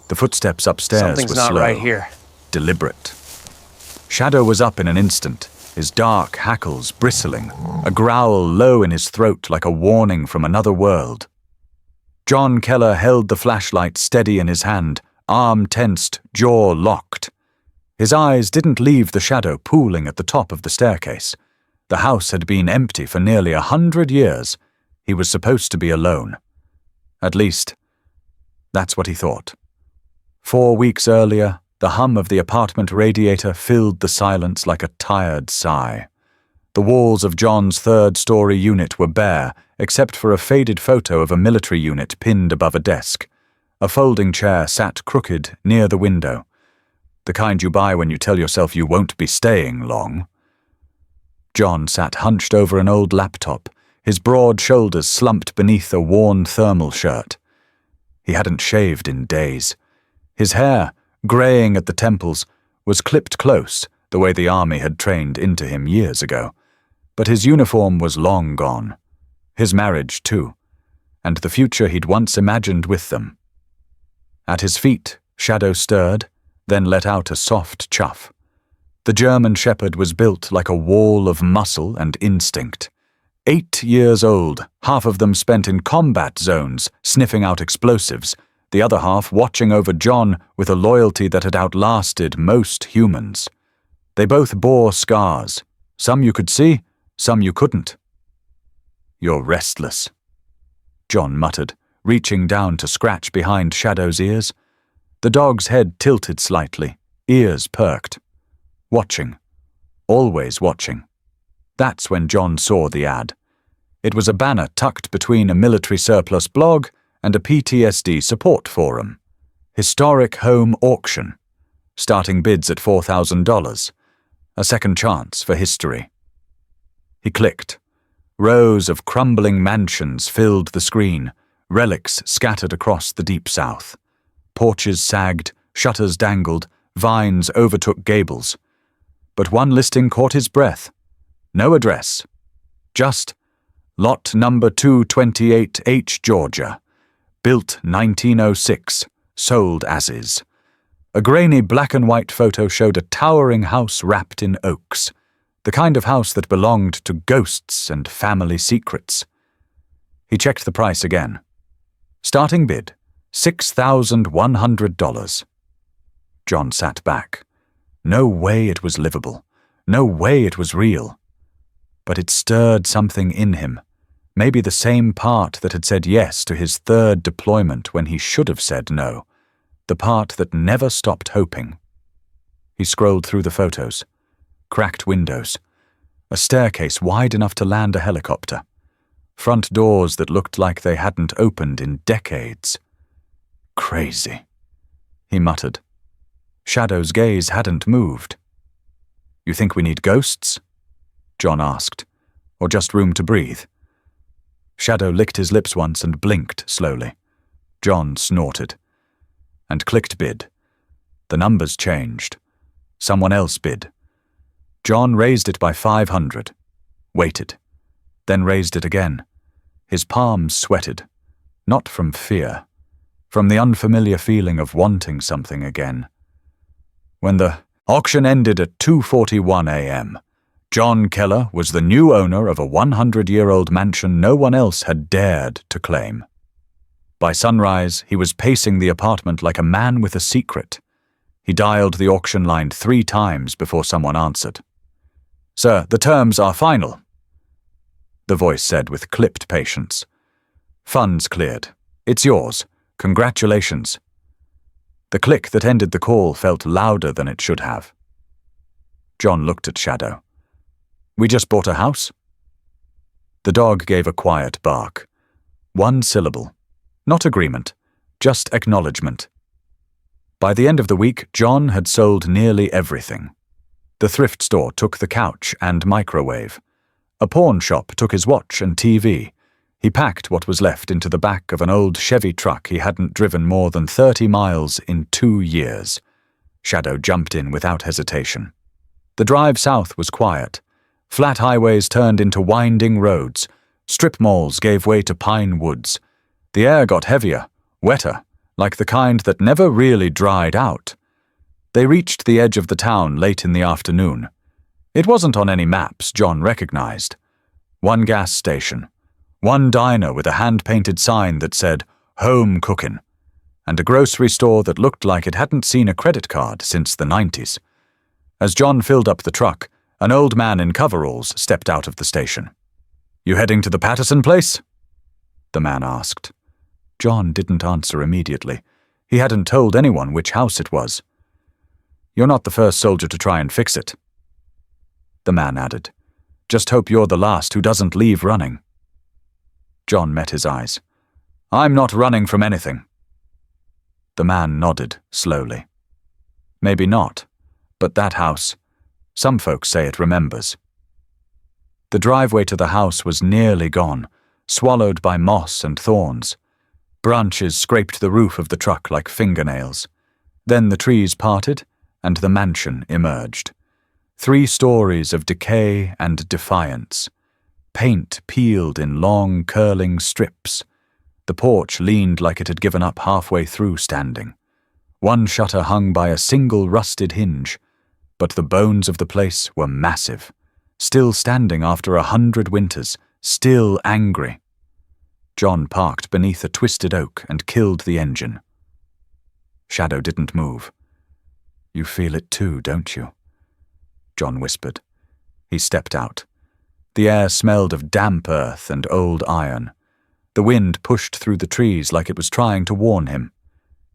The footsteps upstairs Something's were not slow, right here. deliberate. Shadow was up in an instant, his dark hackles bristling, a growl low in his throat like a warning from another world. John Keller held the flashlight steady in his hand, arm tensed, jaw locked. His eyes didn't leave the shadow pooling at the top of the staircase. The house had been empty for nearly 100 years. He was supposed to be alone. At least, that's what he thought. 4 weeks earlier, the hum of the apartment radiator filled the silence like a tired sigh. The walls of John's third-story unit were bare, except for a faded photo of a military unit pinned above a desk. A folding chair sat crooked near the window. The kind you buy when you tell yourself you won't be staying long. John sat hunched over an old laptop, his broad shoulders slumped beneath a worn thermal shirt. He hadn't shaved in days. His hair, greying at the temples, was clipped close, the way the army had trained into him years ago. But his uniform was long gone. His marriage, too, and the future he'd once imagined with them. At his feet, Shadow stirred, then let out a soft chuff. The German Shepherd was built like a wall of muscle and instinct. 8 years old, half of them spent in combat zones, sniffing out explosives, the other half watching over John with a loyalty that had outlasted most humans. They both bore scars. Some you could see, some you couldn't. "You're restless," John muttered, reaching down to scratch behind Shadow's ears. The dog's head tilted slightly, ears perked. Watching. Always watching. That's when John saw the ad. It was a banner tucked between a military surplus blog and a PTSD support forum. Historic home auction. Starting bids at $4,000. A second chance for history. He clicked. Rows of crumbling mansions filled the screen, relics scattered across the deep south. Porches sagged, shutters dangled, vines overtook gables. But one listing caught his breath. No address. Just lot number 228H, Georgia. Built 1906, sold as is. A grainy black and white photo showed a towering house wrapped in oaks, the kind of house that belonged to ghosts and family secrets. He checked the price again. Starting bid, $6,100. John sat back. No way it was livable. No way it was real. But it stirred something in him. Maybe the same part that had said yes to his third deployment when he should have said no. The part that never stopped hoping. He scrolled through the photos. Cracked windows. A staircase wide enough to land a helicopter. Front doors that looked like they hadn't opened in decades. Crazy, he muttered. Shadow's gaze hadn't moved. "You think we need ghosts?" John asked. "Or just room to breathe?" Shadow licked his lips once and blinked slowly. John snorted. And clicked bid. The numbers changed. Someone else bid. John raised it by 500. Waited. Then raised it again. His palms sweated. Not from fear. From the unfamiliar feeling of wanting something again. When the auction ended at 2:41 a.m., John Keller was the new owner of a 100-year-old mansion no one else had dared to claim. By sunrise, he was pacing the apartment like a man with a secret. He dialed the auction line 3 times before someone answered. "Sir, the terms are final," the voice said with clipped patience. "Funds cleared. It's yours. Congratulations." The click that ended the call felt louder than it should have. John looked at Shadow. "We just bought a house?" The dog gave a quiet bark. 1 syllable. Not agreement, just acknowledgement. By the end of the week, John had sold nearly everything. The thrift store took the couch and microwave. A pawn shop took his watch and TV. He packed what was left into the back of an old Chevy truck he hadn't driven more than 30 miles in 2 years. Shadow jumped in without hesitation. The drive south was quiet. Flat highways turned into winding roads. Strip malls gave way to pine woods. The air got heavier, wetter, like the kind that never really dried out. They reached the edge of the town late in the afternoon. It wasn't on any maps John recognized. One gas station, one diner with a hand-painted sign that said, "Home Cookin'," and a grocery store that looked like it hadn't seen a credit card since the 90s. As John filled up the truck, an old man in coveralls stepped out of the station. "You heading to the Patterson place?" the man asked. John didn't answer immediately. He hadn't told anyone which house it was. "You're not the first soldier to try and fix it," the man added. "Just hope you're the last who doesn't leave running." John met his eyes. "I'm not running from anything." The man nodded slowly. "Maybe not, but that house, some folks say it remembers." The driveway to the house was nearly gone, swallowed by moss and thorns. Branches scraped the roof of the truck like fingernails. Then the trees parted, and the mansion emerged. 3 stories of decay and defiance. Paint peeled in long, curling strips. The porch leaned like it had given up halfway through standing. One shutter hung by a single rusted hinge, but the bones of the place were massive, still standing after 100 winters, still angry. John parked beneath a twisted oak and killed the engine. Shadow didn't move. "You feel it too, don't you?" John whispered. He stepped out. The air smelled of damp earth and old iron. The wind pushed through the trees like it was trying to warn him.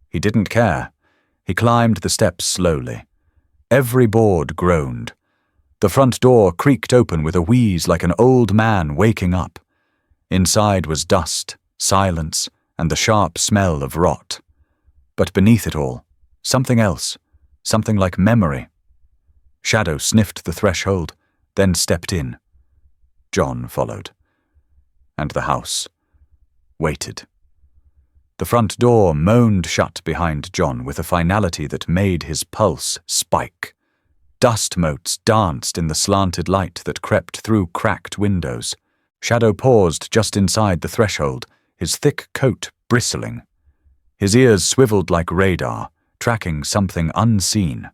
He didn't care. He climbed the steps slowly. Every board groaned. The front door creaked open with a wheeze like an old man waking up. Inside was dust, silence, and the sharp smell of rot. But beneath it all, something else, something like memory. Shadow sniffed the threshold, then stepped in. John followed. And the house waited. The front door moaned shut behind John with a finality that made his pulse spike. Dust motes danced in the slanted light that crept through cracked windows. Shadow paused just inside the threshold, his thick coat bristling. His ears swiveled like radar, tracking something unseen.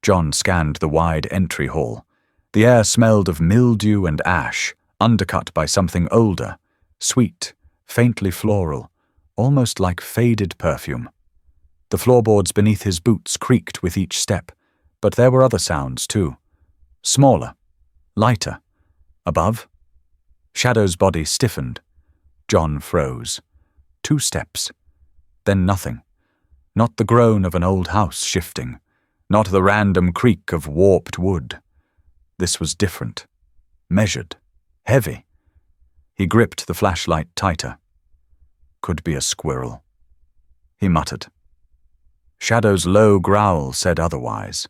John scanned the wide entry hall. The air smelled of mildew and ash, undercut by something older, sweet, faintly floral, almost like faded perfume. The floorboards beneath his boots creaked with each step, but there were other sounds too. Smaller, lighter. Above? Shadow's body stiffened. John froze. 2 steps. Then nothing. Not the groan of an old house shifting. Not the random creak of warped wood. This was different. Measured. Heavy. He gripped the flashlight tighter. Could be a squirrel. He muttered. Shadow's low growl said otherwise.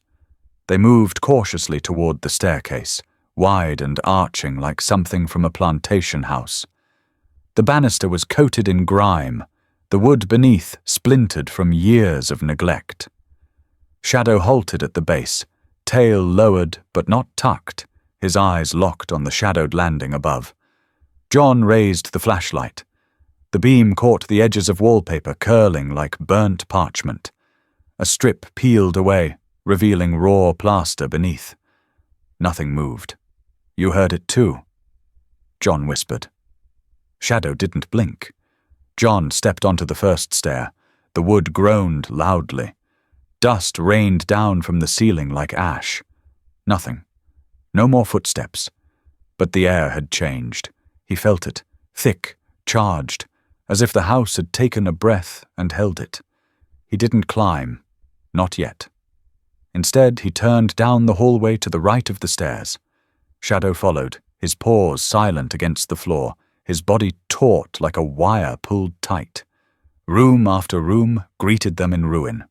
They moved cautiously toward the staircase, wide and arching like something from a plantation house. The banister was coated in grime, the wood beneath splintered from years of neglect. Shadow halted at the base, tail lowered but not tucked, his eyes locked on the shadowed landing above. John raised the flashlight. The beam caught the edges of wallpaper curling like burnt parchment. A strip peeled away, revealing raw plaster beneath. Nothing moved. "You heard it too," John whispered. Shadow didn't blink. John stepped onto the first stair. The wood groaned loudly. Dust rained down from the ceiling like ash. Nothing. No more footsteps. But the air had changed. He felt it, thick, charged, as if the house had taken a breath and held it. He didn't climb. Not yet. Instead, he turned down the hallway to the right of the stairs. Shadow followed, his paws silent against the floor, his body taut like a wire pulled tight. Room after room greeted them in ruin.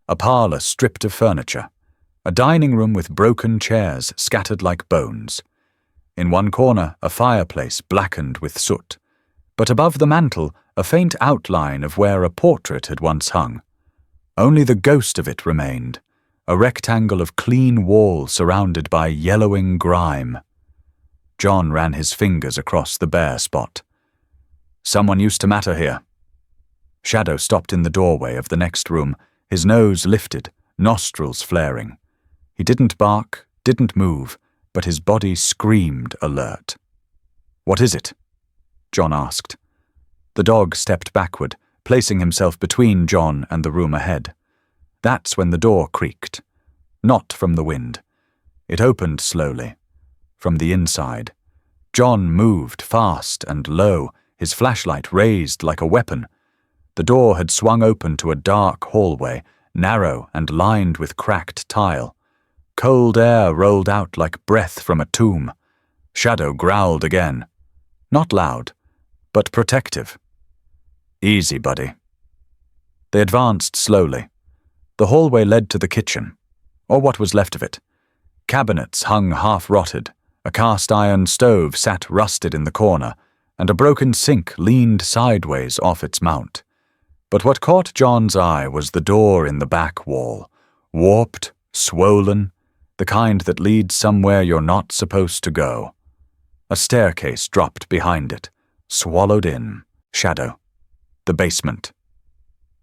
A parlor stripped of furniture. A dining room with broken chairs scattered like bones. In one corner, a fireplace blackened with soot. But above the mantel, a faint outline of where a portrait had once hung. Only the ghost of it remained. A rectangle of clean wall surrounded by yellowing grime. John ran his fingers across the bare spot. "Someone used to matter here." Shadow stopped in the doorway of the next room, his nose lifted, nostrils flaring. He didn't bark, didn't move, but his body screamed alert. "What is it?" John asked. The dog stepped backward, placing himself between John and the room ahead. That's when the door creaked. Not from the wind. It opened slowly. From the inside. John moved fast and low, his flashlight raised like a weapon. The door had swung open to a dark hallway, narrow and lined with cracked tile. Cold air rolled out like breath from a tomb. Shadow growled again. Not loud, but protective. "Easy, buddy." They advanced slowly. The hallway led to the kitchen, or what was left of it. Cabinets hung half-rotted, a cast-iron stove sat rusted in the corner, and a broken sink leaned sideways off its mount. But what caught John's eye was the door in the back wall, warped, swollen, the kind that leads somewhere you're not supposed to go. A staircase dropped behind it, swallowed in. Shadow. The basement.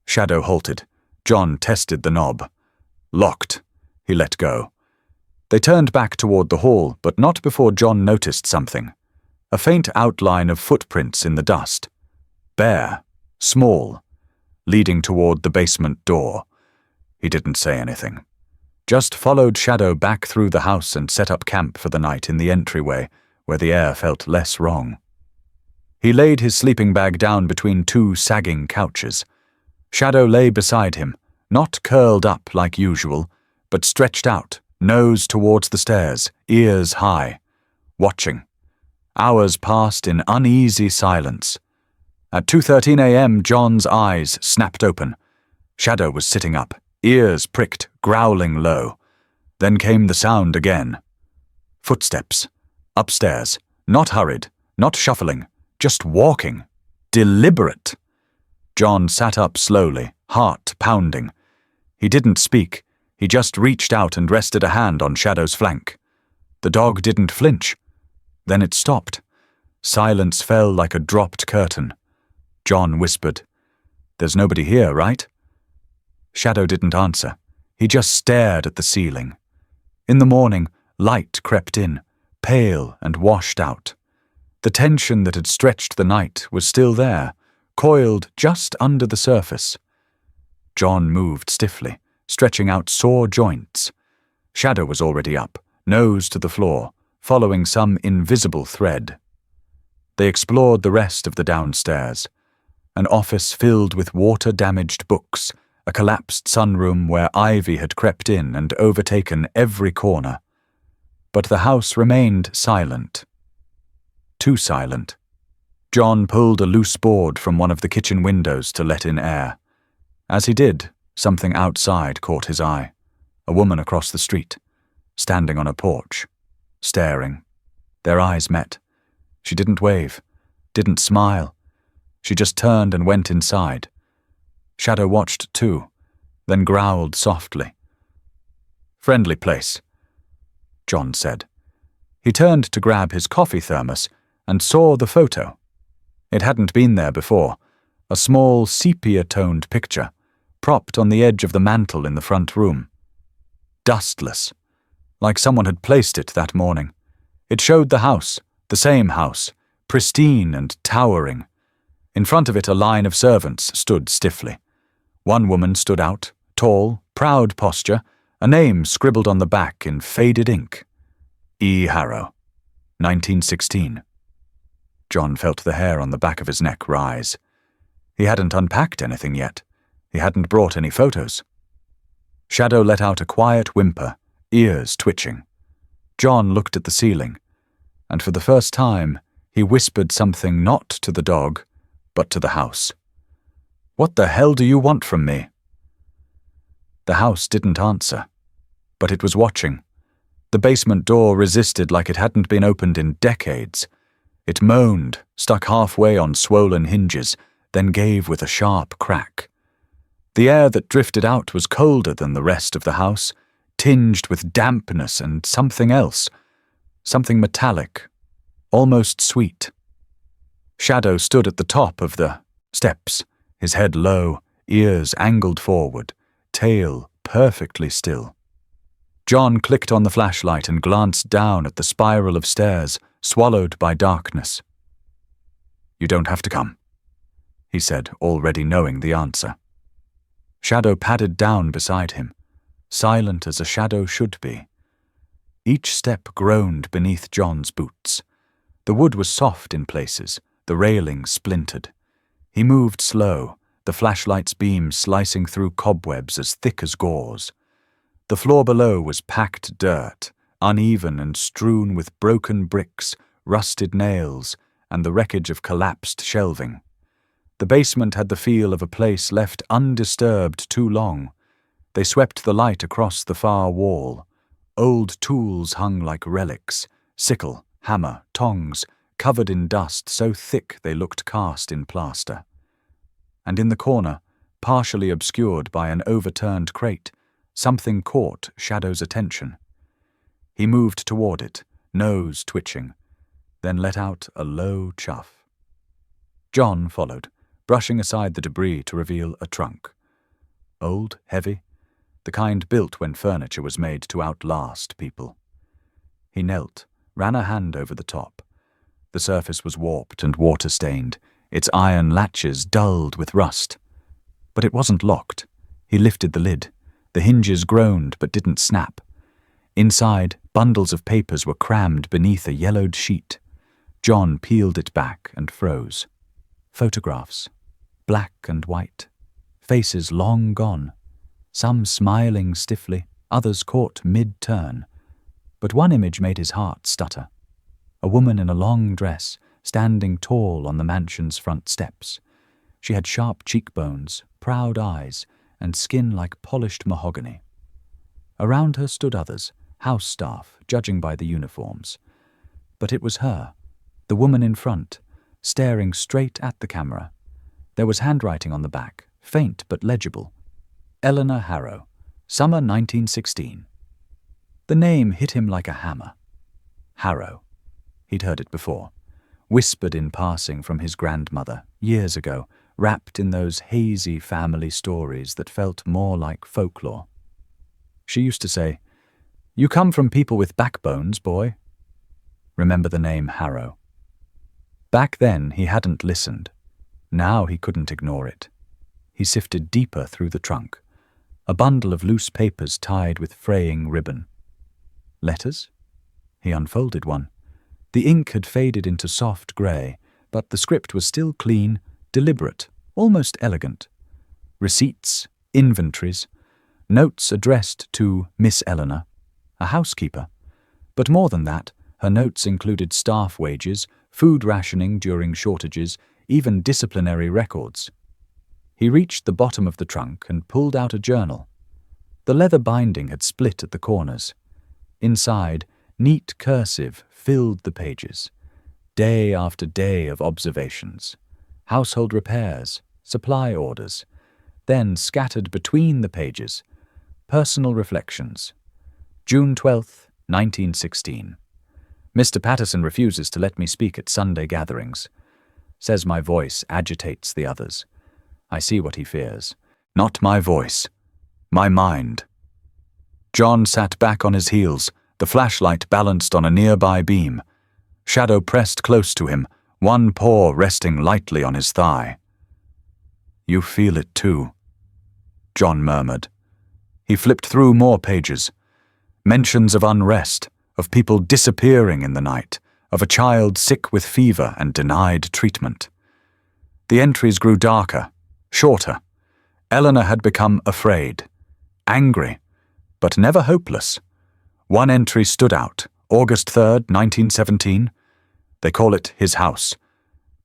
Shadow halted. John tested the knob. Locked. He let go. They turned back toward the hall, but not before John noticed something. A faint outline of footprints in the dust. Bare. Small. Leading toward the basement door. He didn't say anything. Just followed Shadow back through the house and set up camp for the night in the entryway, where the air felt less wrong. He laid his sleeping bag down between two sagging couches. Shadow lay beside him, not curled up like usual, but stretched out, nose towards the stairs, ears high, watching. Hours passed in uneasy silence. At 2:13 a.m., John's eyes snapped open. Shadow was sitting up, ears pricked, growling low. Then came the sound again. Footsteps. Upstairs. Not hurried, not shuffling, just walking. Deliberate. John sat up slowly, heart pounding. He didn't speak. He just reached out and rested a hand on Shadow's flank. The dog didn't flinch. Then it stopped. Silence fell like a dropped curtain. John whispered, "There's nobody here, right?" Shadow didn't answer. He just stared at the ceiling. In the morning, light crept in, pale and washed out. The tension that had stretched the night was still there, coiled just under the surface. John moved stiffly, stretching out sore joints. Shadow was already up, nose to the floor, following some invisible thread. They explored the rest of the downstairs. An office filled with water-damaged books, a collapsed sunroom where ivy had crept in and overtaken every corner. But the house remained silent. Too silent. John pulled a loose board from one of the kitchen windows to let in air. As he did, something outside caught his eye. A woman across the street, standing on a porch, staring. Their eyes met. She didn't wave, didn't smile. She just turned and went inside. Shadow watched too, then growled softly. "Friendly place," John said. He turned to grab his coffee thermos and saw the photo. It hadn't been there before, a small sepia-toned picture, propped on the edge of the mantel in the front room. Dustless, like someone had placed it that morning. It showed the house, the same house, pristine and towering. In front of it a line of servants stood stiffly. One woman stood out, tall, proud posture, a name scribbled on the back in faded ink. E. Harrow, 1916. John felt the hair on the back of his neck rise. He hadn't unpacked anything yet. He hadn't brought any photos. Shadow let out a quiet whimper, ears twitching. John looked at the ceiling, and for the first time he whispered something not to the dog, but to the house. "What the hell do you want from me?" The house didn't answer, but it was watching. The basement door resisted like it hadn't been opened in decades. It moaned, stuck halfway on swollen hinges, then gave with a sharp crack. The air that drifted out was colder than the rest of the house, tinged with dampness and something else, something metallic, almost sweet. Shadow stood at the top of the steps, his head low, ears angled forward, tail perfectly still. John clicked on the flashlight and glanced down at the spiral of stairs, swallowed by darkness. "You don't have to come," he said, already knowing the answer. Shadow padded down beside him, silent as a shadow should be. Each step groaned beneath John's boots. The wood was soft in places, the railing splintered. He moved slow, the flashlight's beam slicing through cobwebs as thick as gauze. The floor below was packed dirt, uneven and strewn with broken bricks, rusted nails, and the wreckage of collapsed shelving. The basement had the feel of a place left undisturbed too long. They swept the light across the far wall. Old tools hung like relics, sickle, hammer, tongs, covered in dust so thick they looked cast in plaster. And in the corner, partially obscured by an overturned crate, something caught Shadow's attention. He moved toward it, nose twitching, then let out a low chuff. John followed, brushing aside the debris to reveal a trunk. Old, heavy, the kind built when furniture was made to outlast people. He knelt, ran a hand over the top. The surface was warped and water-stained, its iron latches dulled with rust. But it wasn't locked. He lifted the lid. The hinges groaned but didn't snap. Inside, bundles of papers were crammed beneath a yellowed sheet. John peeled it back and froze. Photographs, black and white. Faces long gone. Some smiling stiffly, others caught mid-turn. But one image made his heart stutter. A woman in a long dress, standing tall on the mansion's front steps. She had sharp cheekbones, proud eyes, and skin like polished mahogany. Around her stood others, house staff, judging by the uniforms. But it was her, the woman in front, staring straight at the camera. There was handwriting on the back, faint but legible. Eleanor Harrow, summer 1916. The name hit him like a hammer. Harrow. He'd heard it before, whispered in passing from his grandmother, years ago, wrapped in those hazy family stories that felt more like folklore. She used to say, "You come from people with backbones, boy." Remember the name Harrow. Back then he hadn't listened. Now he couldn't ignore it. He sifted deeper through the trunk. A bundle of loose papers tied with fraying ribbon. Letters? He unfolded one. The ink had faded into soft grey, but the script was still clean, deliberate, almost elegant. Receipts, inventories, notes addressed to Miss Eleanor, a housekeeper. But more than that, her notes included staff wages, food rationing during shortages, even disciplinary records. He reached the bottom of the trunk and pulled out a journal. The leather binding had split at the corners. Inside, neat cursive filled the pages. Day after day of observations. Household repairs, supply orders. Then, scattered between the pages, personal reflections. June 12th, 1916. Mr. Patterson refuses to let me speak at Sunday gatherings. Says my voice agitates the others. I see what he fears. Not my voice. My mind. John sat back on his heels, the flashlight balanced on a nearby beam. Shadow pressed close to him, one paw resting lightly on his thigh. "You feel it too," John murmured. He flipped through more pages. Mentions of unrest, of people disappearing in the night, of a child sick with fever and denied treatment. The entries grew darker, shorter. Eleanor had become afraid, angry, but never hopeless. One entry stood out, August 3rd, 1917. They call it his house.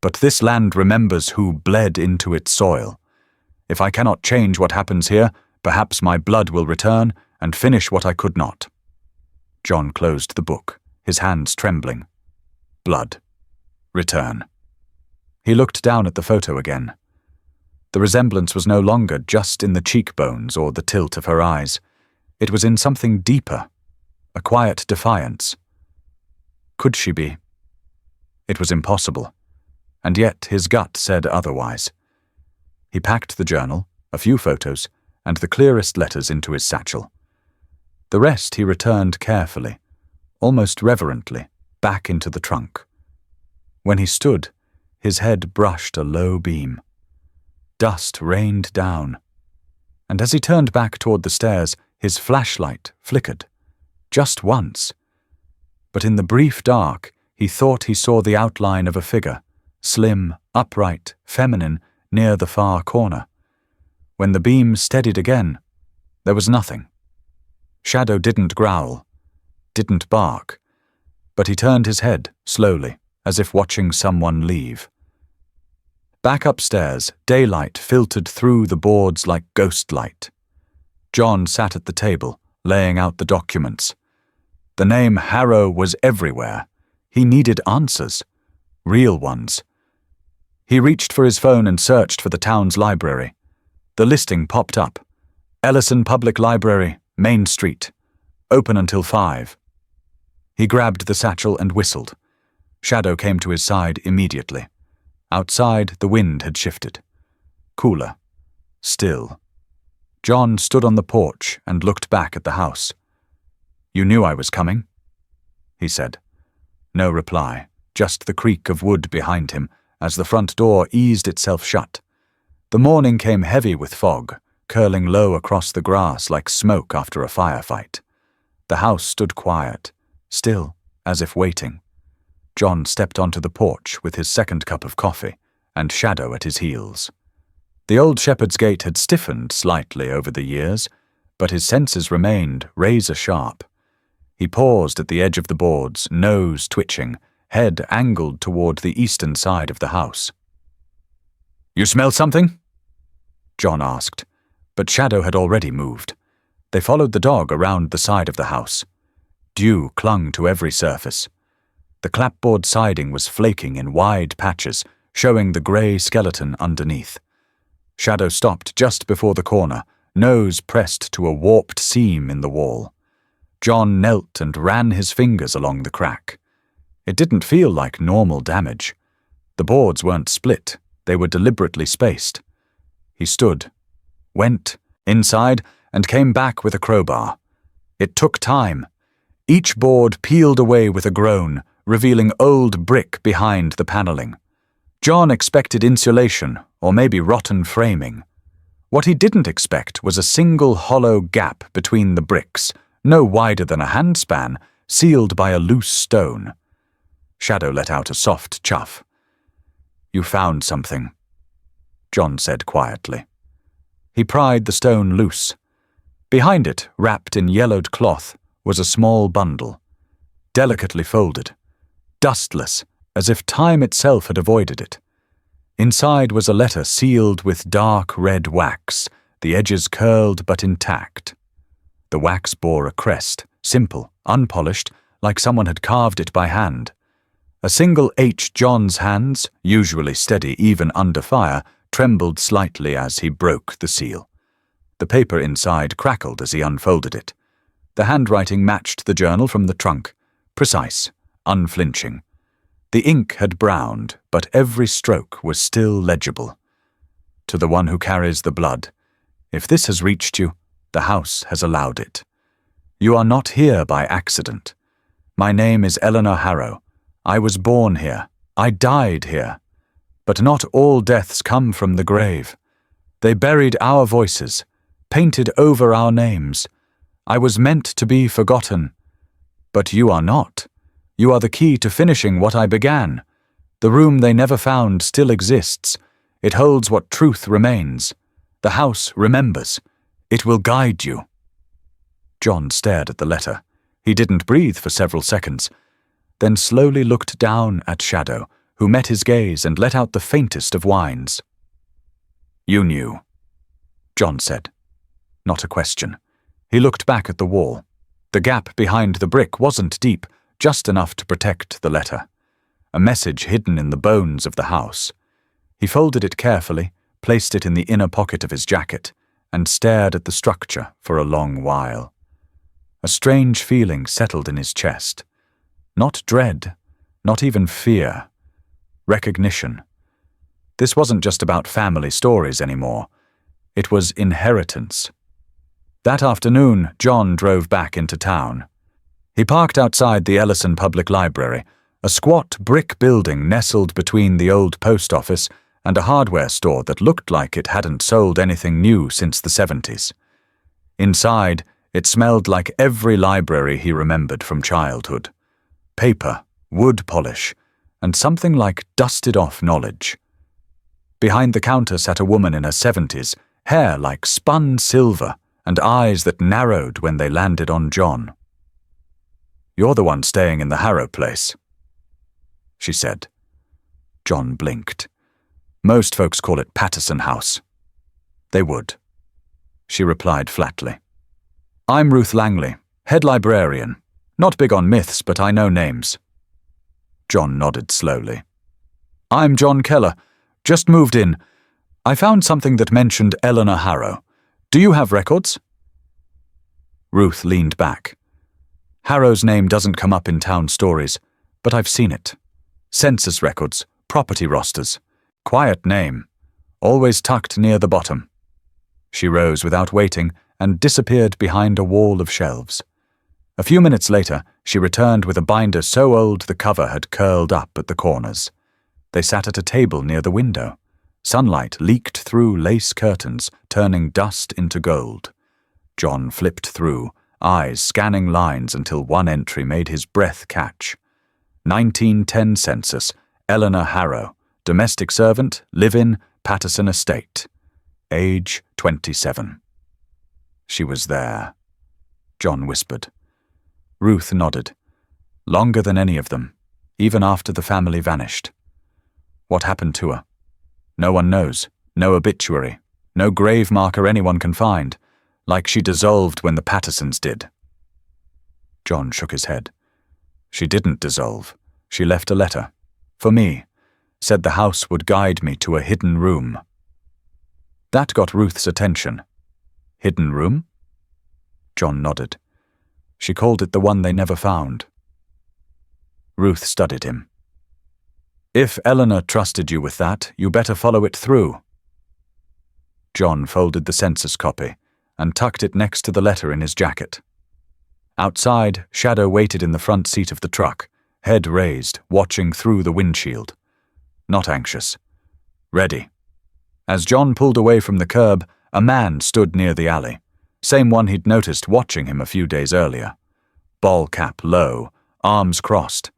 But this land remembers who bled into its soil. If I cannot change what happens here, perhaps my blood will return and finish what I could not. John closed the book, his hands trembling. Blood. Return. He looked down at the photo again. The resemblance was no longer just in the cheekbones or the tilt of her eyes. It was in something deeper, a quiet defiance. Could she be? It was impossible, and yet his gut said otherwise. He packed the journal, a few photos, and the clearest letters into his satchel. The rest he returned carefully, almost reverently, back into the trunk. When he stood, his head brushed a low beam. Dust rained down, and as he turned back toward the stairs, his flashlight flickered, just once. But in the brief dark, he thought he saw the outline of a figure, slim, upright, feminine, near the far corner. When the beam steadied again, there was nothing. Shadow didn't growl, didn't bark, but he turned his head slowly, as if watching someone leave. Back upstairs, daylight filtered through the boards like ghost light. John sat at the table, laying out the documents. The name Harrow was everywhere. He needed answers, real ones. He reached for his phone and searched for the town's library. The listing popped up. Ellison Public Library, Main Street. Open until 5. He grabbed the satchel and whistled. Shadow came to his side immediately. Outside, the wind had shifted. Cooler. Still. John stood on the porch and looked back at the house. "You knew I was coming?" he said. No reply, just the creak of wood behind him as the front door eased itself shut. The morning came heavy with fog, curling low across the grass like smoke after a firefight. The house stood quiet, still, as if waiting. John stepped onto the porch with his second cup of coffee, and Shadow at his heels. The old shepherd's gate had stiffened slightly over the years, but his senses remained razor-sharp. He paused at the edge of the boards, nose twitching, head angled toward the eastern side of the house. "You smell something?" John asked, but Shadow had already moved. They followed the dog around the side of the house. Dew clung to every surface. The clapboard siding was flaking in wide patches, showing the grey skeleton underneath. Shadow stopped just before the corner, nose pressed to a warped seam in the wall. John knelt and ran his fingers along the crack. It didn't feel like normal damage. The boards weren't split, they were deliberately spaced. He stood, went inside, and came back with a crowbar. It took time. Each board peeled away with a groan, revealing old brick behind the paneling. John expected insulation, or maybe rotten framing. What he didn't expect was a single hollow gap between the bricks, no wider than a handspan, sealed by a loose stone. Shadow let out a soft chuff. "You found something," John said quietly. He pried the stone loose. Behind it, wrapped in yellowed cloth, was a small bundle, delicately folded, dustless, as if time itself had avoided it. Inside was a letter sealed with dark red wax, the edges curled but intact. The wax bore a crest, simple, unpolished, like someone had carved it by hand. A single H. John's hands, usually steady even under fire, trembled slightly as he broke the seal. The paper inside crackled as he unfolded it. The handwriting matched the journal from the trunk, precise, unflinching. The ink had browned, but every stroke was still legible. "To the one who carries the blood. If this has reached you, the house has allowed it. You are not here by accident. My name is Eleanor Harrow. I was born here. I died here. But not all deaths come from the grave. They buried our voices, painted over our names. I was meant to be forgotten. But you are not. You are the key to finishing what I began. The room they never found still exists. It holds what truth remains. The house remembers. It will guide you." John stared at the letter. He didn't breathe for several seconds, then slowly looked down at Shadow, who met his gaze and let out the faintest of whines. "You knew," John said. Not a question. He looked back at the wall. The gap behind the brick wasn't deep, just enough to protect the letter. A message hidden in the bones of the house. He folded it carefully, placed it in the inner pocket of his jacket, and stared at the structure for a long while. A strange feeling settled in his chest. Not dread, not even fear. Recognition. This wasn't just about family stories anymore. It was inheritance. That afternoon, John drove back into town. He parked outside the Ellison Public Library, a squat brick building nestled between the old post office and a hardware store that looked like it hadn't sold anything new since the 70s. Inside, it smelled like every library he remembered from childhood. Paper, wood polish, and something like dusted-off knowledge. Behind the counter sat a woman in her 70s, hair like spun silver and eyes that narrowed when they landed on John. "You're the one staying in the Harrow place," she said. John blinked. "Most folks call it Patterson House." "They would," she replied flatly. "I'm Ruth Langley, head librarian. Not big on myths, but I know names." John nodded slowly. "I'm John Keller. Just moved in. I found something that mentioned Eleanor Harrow. Do you have records?" Ruth leaned back. "Harrow's name doesn't come up in town stories, but I've seen it. Census records, property rosters. Quiet name. Always tucked near the bottom." She rose without waiting and disappeared behind a wall of shelves. A few minutes later, she returned with a binder so old the cover had curled up at the corners. They sat at a table near the window. Sunlight leaked through lace curtains, turning dust into gold. John flipped through, eyes scanning lines until one entry made his breath catch. 1910 census, Eleanor Harrow, domestic servant, live-in, Patterson Estate. Age 27. She was there. John whispered. Ruth nodded. Longer than any of them, even after the family vanished. What happened to her? No one knows. No obituary. No grave marker anyone can find. Like she dissolved when the Pattersons did. John shook his head. She didn't dissolve. She left a letter. For me. Said the house would guide me to a hidden room. That got Ruth's attention. Hidden room? John nodded. She called it the one they never found. Ruth studied him. If Eleanor trusted you with that, you better follow it through. John folded the census copy and tucked it next to the letter in his jacket. Outside, Shadow waited in the front seat of the truck, head raised, watching through the windshield. Not anxious. Ready. As John pulled away from the curb, a man stood near the alley. Same one he'd noticed watching him a few days earlier. Ball cap low, arms crossed.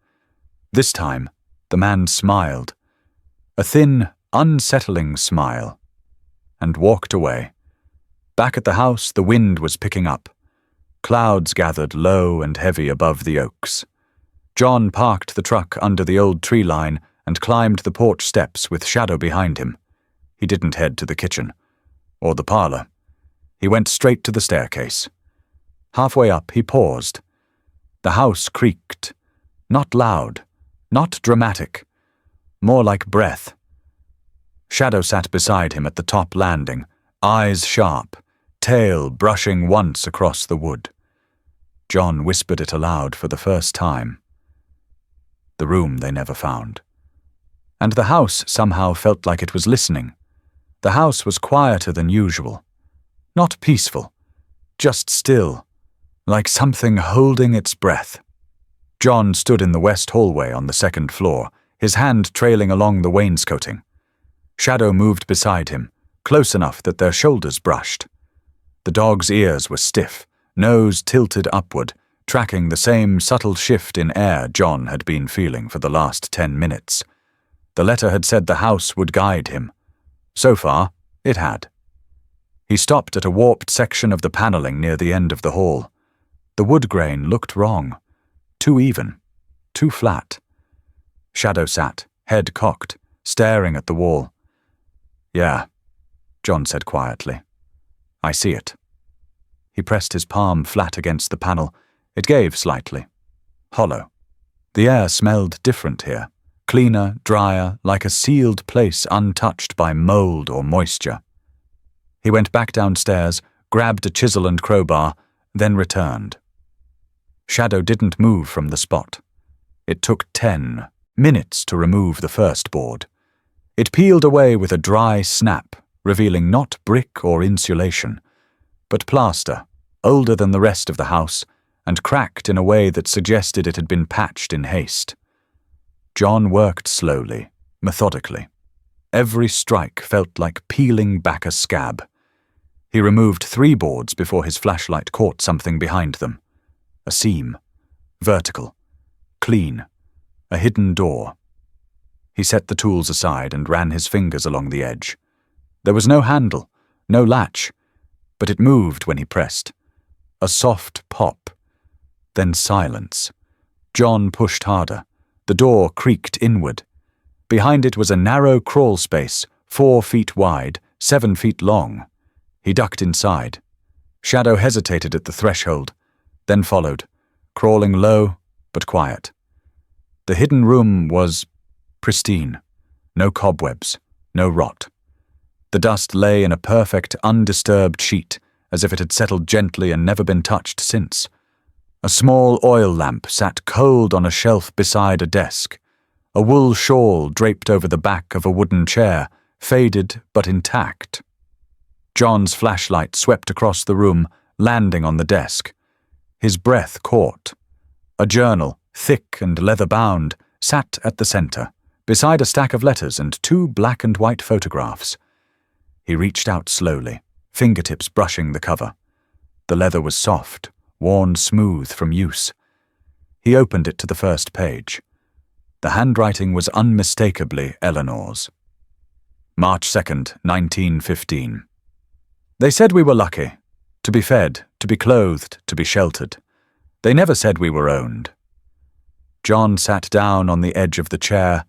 This time, the man smiled. A thin, unsettling smile. And walked away. Back at the house, the wind was picking up. Clouds gathered low and heavy above the oaks. John parked the truck under the old tree line and climbed the porch steps with Shadow behind him. He didn't head to the kitchen. Or the parlor. He went straight to the staircase. Halfway up, he paused. The house creaked. Not loud. Not dramatic. More like breath. Shadow sat beside him at the top landing, eyes sharp, tail brushing once across the wood. John whispered it aloud for the first time. The room they never found. And the house somehow felt like it was listening. The house was quieter than usual. Not peaceful, just still, like something holding its breath. John stood in the west hallway on the second floor, his hand trailing along the wainscoting. Shadow moved beside him, close enough that their shoulders brushed. The dog's ears were stiff, nose tilted upward, tracking the same subtle shift in air John had been feeling for the last 10 minutes. The letter had said the house would guide him. So far, it had. He stopped at a warped section of the paneling near the end of the hall. The wood grain looked wrong. Too even. Too flat. Shadow sat, head cocked, staring at the wall. Yeah, John said quietly. I see it. He pressed his palm flat against the panel. It gave slightly. Hollow. The air smelled different here. Cleaner, drier, like a sealed place untouched by mold or moisture. He went back downstairs, grabbed a chisel and crowbar, then returned. Shadow didn't move from the spot. It took 10 minutes to remove the first board. It peeled away with a dry snap, revealing not brick or insulation, but plaster, older than the rest of the house, and cracked in a way that suggested it had been patched in haste. John worked slowly, methodically. Every strike felt like peeling back a scab. He removed 3 boards before his flashlight caught something behind them. A seam. Vertical. Clean. A hidden door. He set the tools aside and ran his fingers along the edge. There was no handle, no latch, but it moved when he pressed. A soft pop. Then silence. John pushed harder. The door creaked inward. Behind it was a narrow crawl space, 4 feet wide, 7 feet long. He ducked inside. Shadow hesitated at the threshold, then followed, crawling low but quiet. The hidden room was pristine. No cobwebs, no rot. The dust lay in a perfect, undisturbed sheet, as if it had settled gently and never been touched since. A small oil lamp sat cold on a shelf beside a desk. A wool shawl draped over the back of a wooden chair, faded but intact. John's flashlight swept across the room, landing on the desk. His breath caught. A journal, thick and leather-bound, sat at the center, beside a stack of letters and 2 black and white photographs. He reached out slowly, fingertips brushing the cover. The leather was soft, worn smooth from use. He opened it to the first page. The handwriting was unmistakably Eleanor's. March 2nd, 1915. They said we were lucky. To be fed, to be clothed, to be sheltered. They never said we were owned. John sat down on the edge of the chair,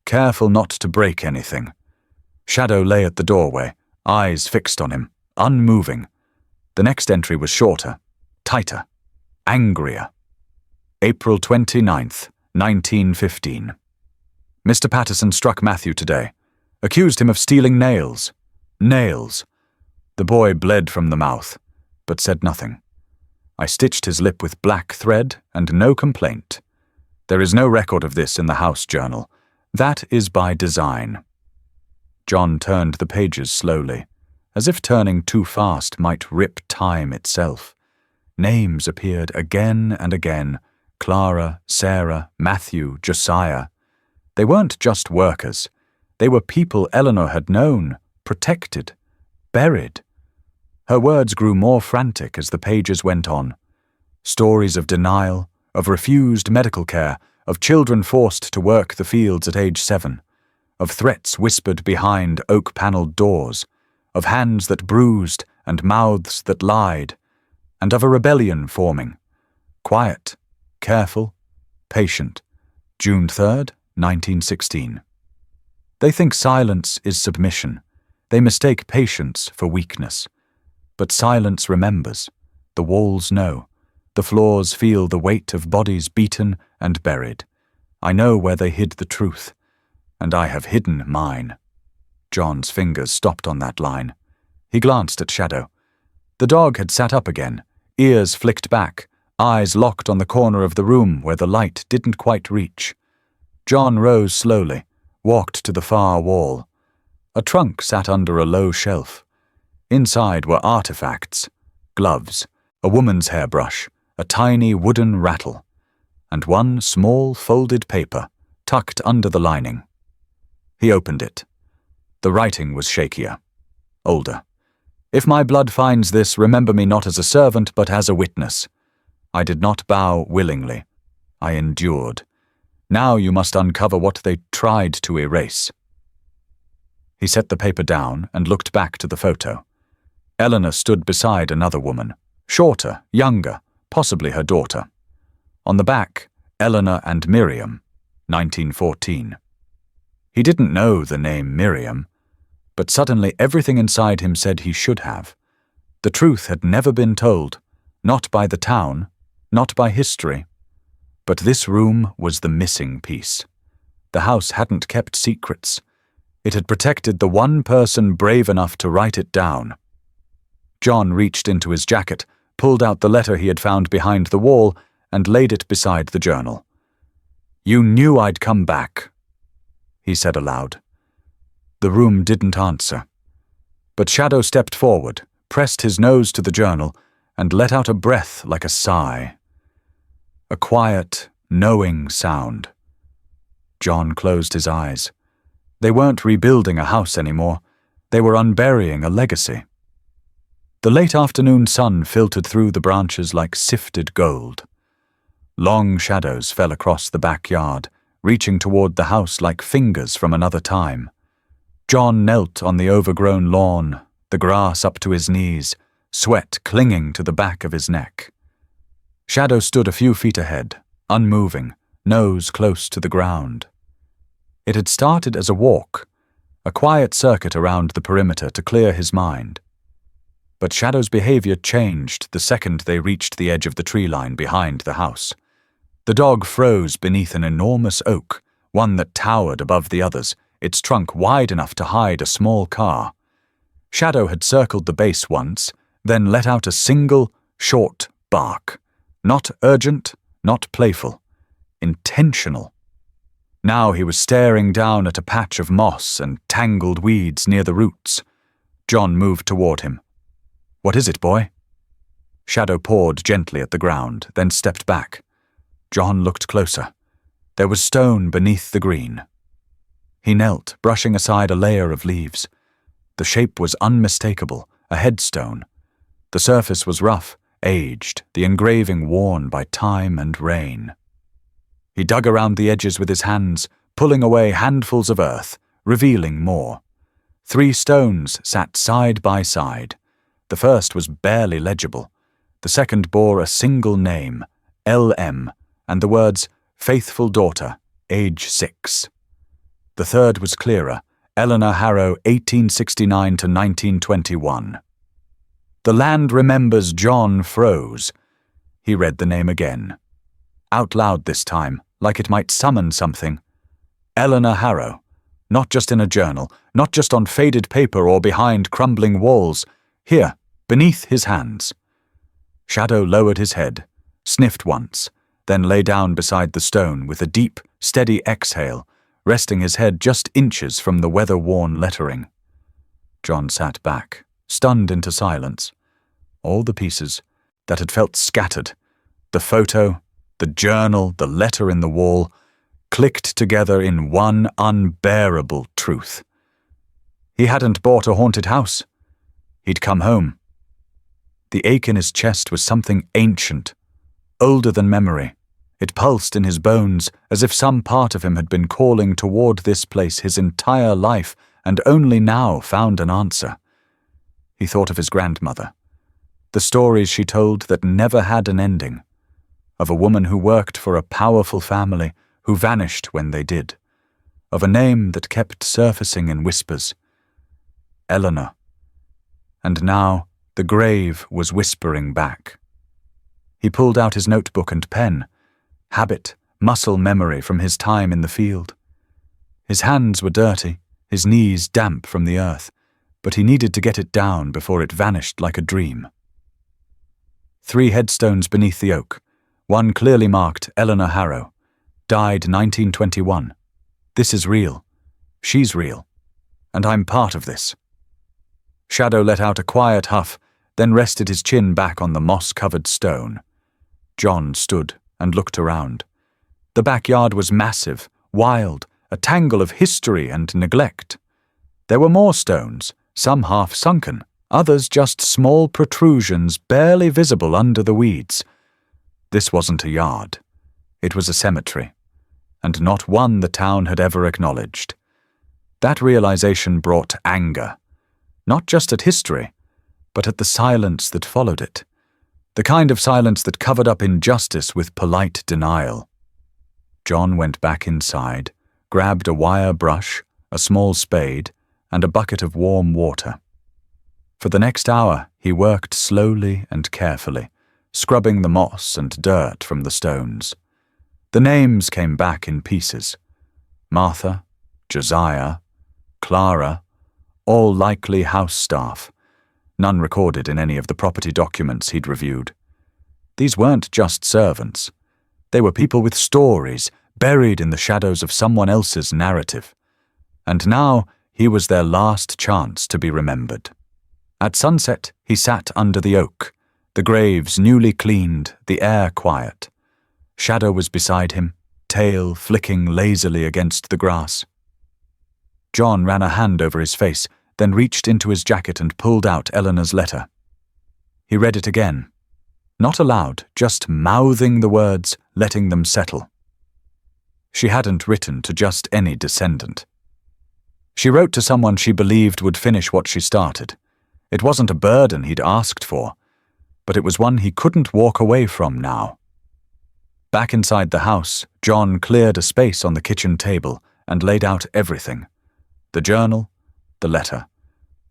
careful not to break anything. Shadow lay at the doorway, eyes fixed on him, unmoving. The next entry was shorter, tighter, angrier. April 29th, 1915. Mr. Patterson struck Matthew today. Accused him of stealing nails. Nails. The boy bled from the mouth, but said nothing. I stitched his lip with black thread, and no complaint. There is no record of this in the house journal. That is by design. John turned the pages slowly, as if turning too fast might rip time itself. Names appeared again and again. Clara, Sarah, Matthew, Josiah. They weren't just workers. They were people Eleanor had known, protected, buried. Her words grew more frantic as the pages went on. Stories of denial, of refused medical care, of children forced to work the fields at age 7, of threats whispered behind oak-panelled doors, of hands that bruised and mouths that lied, and of a rebellion forming. Quiet, careful, patient. June 3rd, 1916. They think silence is submission. They mistake patience for weakness. But silence remembers. The walls know. The floors feel the weight of bodies beaten and buried. I know where they hid the truth, and I have hidden mine. John's fingers stopped on that line. He glanced at Shadow. The dog had sat up again, ears flicked back, eyes locked on the corner of the room where the light didn't quite reach. John rose slowly, walked to the far wall. A trunk sat under a low shelf. Inside were artifacts, gloves, a woman's hairbrush, a tiny wooden rattle, and one small folded paper tucked under the lining. He opened it. The writing was shakier, older. If my blood finds this, remember me not as a servant, but as a witness. I did not bow willingly. I endured. Now you must uncover what they tried to erase. He set the paper down and looked back to the photo. Eleanor stood beside another woman, shorter, younger, possibly her daughter. On the back, Eleanor and Miriam, 1914. He didn't know the name Miriam, but suddenly everything inside him said he should have. The truth had never been told, not by the town, not by history. But this room was the missing piece. The house hadn't kept secrets. It had protected the one person brave enough to write it down. John reached into his jacket, pulled out the letter he had found behind the wall, and laid it beside the journal. "You knew I'd come back," he said aloud. The room didn't answer. But Shadow stepped forward, pressed his nose to the journal, and let out a breath like a sigh. A quiet, knowing sound. John closed his eyes. They weren't rebuilding a house anymore. They were unburying a legacy. The late afternoon sun filtered through the branches like sifted gold. Long shadows fell across the backyard, reaching toward the house like fingers from another time. John knelt on the overgrown lawn, the grass up to his knees, sweat clinging to the back of his neck. Shadow stood a few feet ahead, unmoving, nose close to the ground. It had started as a walk, a quiet circuit around the perimeter to clear his mind. But Shadow's behavior changed the second they reached the edge of the tree line behind the house. The dog froze beneath an enormous oak, one that towered above the others, its trunk wide enough to hide a small car. Shadow had circled the base once, then let out a single, short bark. Not urgent, not playful. Intentional. Now he was staring down at a patch of moss and tangled weeds near the roots. John moved toward him. "What is it, boy?" Shadow pawed gently at the ground, then stepped back. John looked closer. There was stone beneath the green. He knelt, brushing aside a layer of leaves. The shape was unmistakable, a headstone. The surface was rough, aged, the engraving worn by time and rain. He dug around the edges with his hands, pulling away handfuls of earth, revealing more. 3 stones sat side by side. The first was barely legible. The second bore a single name, L.M., and the words, "Faithful daughter, age 6. The third was clearer, Eleanor Harrow, 1869 to 1921. "The land remembers John froze." He read the name again. Out loud this time, like it might summon something. Eleanor Harrow. Not just in a journal, not just on faded paper or behind crumbling walls. Here, beneath his hands. Shadow lowered his head, sniffed once, then lay down beside the stone with a deep, steady exhale, resting his head just inches from the weather-worn lettering. John sat back, stunned into silence. All the pieces that had felt scattered, the photo, the journal, the letter in the wall, clicked together in one unbearable truth. He hadn't bought a haunted house. He'd come home. The ache in his chest was something ancient, older than memory. It pulsed in his bones as if some part of him had been calling toward this place his entire life and only now found an answer. He thought of his grandmother, the stories she told that never had an ending, of a woman who worked for a powerful family who vanished when they did, of a name that kept surfacing in whispers. Eleanor. And now the grave was whispering back. He pulled out his notebook and pen, habit, muscle memory from his time in the field. His hands were dirty, his knees damp from the earth, but he needed to get it down before it vanished like a dream. 3 headstones beneath the oak, one clearly marked Eleanor Harrow, died 1921. This is real. She's real. And I'm part of this. Shadow let out a quiet huff, then rested his chin back on the moss-covered stone. John stood and looked around. The backyard was massive, wild, a tangle of history and neglect. There were more stones, some half-sunken, others just small protrusions barely visible under the weeds. This wasn't a yard. It was a cemetery, and not one the town had ever acknowledged. That realization brought anger, not just at history, but at the silence that followed it, the kind of silence that covered up injustice with polite denial. John went back inside, grabbed a wire brush, a small spade, and a bucket of warm water. For the next hour, he worked slowly and carefully, scrubbing the moss and dirt from the stones. The names came back in pieces. Martha, Josiah, Clara, all likely house staff, none recorded in any of the property documents he'd reviewed. These weren't just servants. They were people with stories, buried in the shadows of someone else's narrative. And now He was their last chance to be remembered. At sunset, he sat under the oak, the graves newly cleaned, the air quiet. Shadow was beside him, tail flicking lazily against the grass. John ran a hand over his face, then reached into his jacket and pulled out Eleanor's letter. He read it again. Not aloud, just mouthing the words, letting them settle. She hadn't written to just any descendant. She wrote to someone she believed would finish what she started. It wasn't a burden he'd asked for, but it was one he couldn't walk away from now. Back inside the house, John cleared a space on the kitchen table and laid out everything. The journal, the letter,